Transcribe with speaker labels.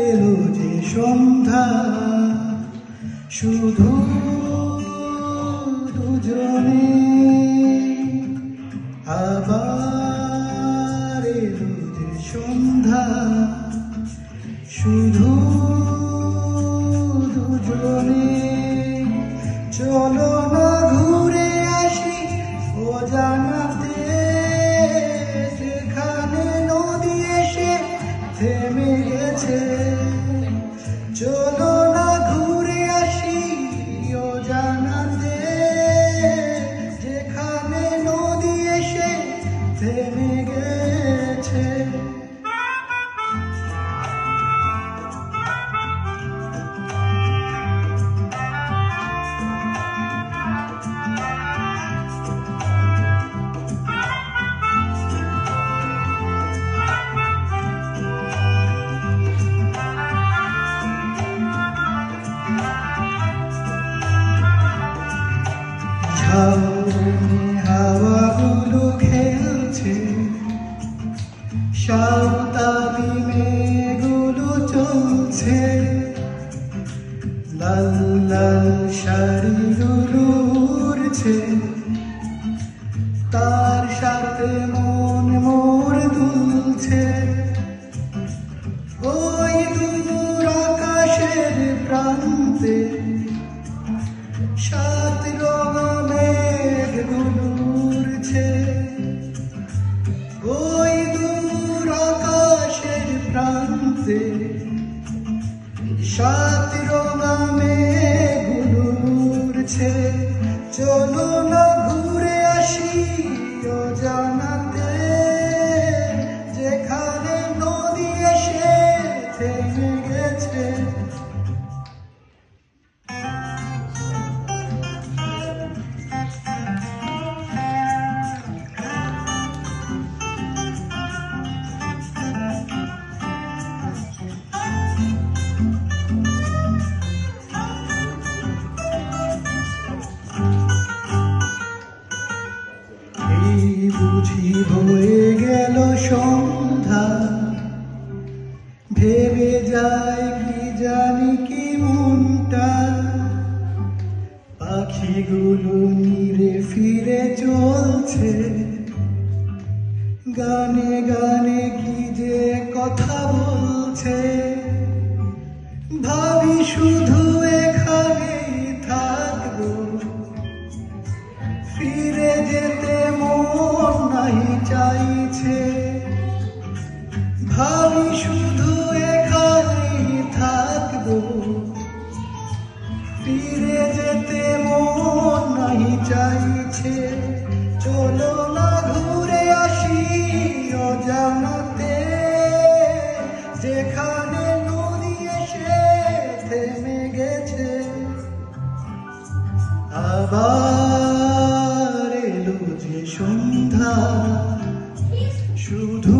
Speaker 1: এলো যে সন্ধ্যা শুধু দুজনে আবার এলো যে সন্ধ্যা শুধু দুজনে চলো না ঘুরে আসি অজানাতে যেখানে নদী এসে থেমে গেছে চলো না ঘুরে আসি অজানাতে যেখানে নদী এসে থেমে গেছে হাওয়াগুলো খেলছে সাঁওতালি মেয়েগুলো চলছে লাল লাল শাড়িগুলো উড়ছে তার সাথে মন মোর দুলছে ওই দূর আকাশের প্রান্তে সাত রঙা মেঘগুলো উড়ছে ওই দূর আকাশের প্রান্তে সাত রঙা মেঘগুলো উড়ছে চলো না ঘুরে আসি অজানাতে যেখানে নদী এসে থেমে গেছে বুঝি হয়ে গেল সন্ধ্যা ভেবে যায় কি জানি কি মনটা পাখিগুলো নিরে ফিরে চলছে গানে গানে কি যে কথা বলছে ভাবি শুধু এখানেই থাকবো ফিরে যেতে মন নাই চাইছে ভাবি শুধু এখানেই থাকবো ফিরে যেতে মন নাই চাইছে চলো না ঘুরে আসি অজানাতে যেখানে নদী এসে থেমে গেছে আবার এলো যে সন্ধ্যা শুধু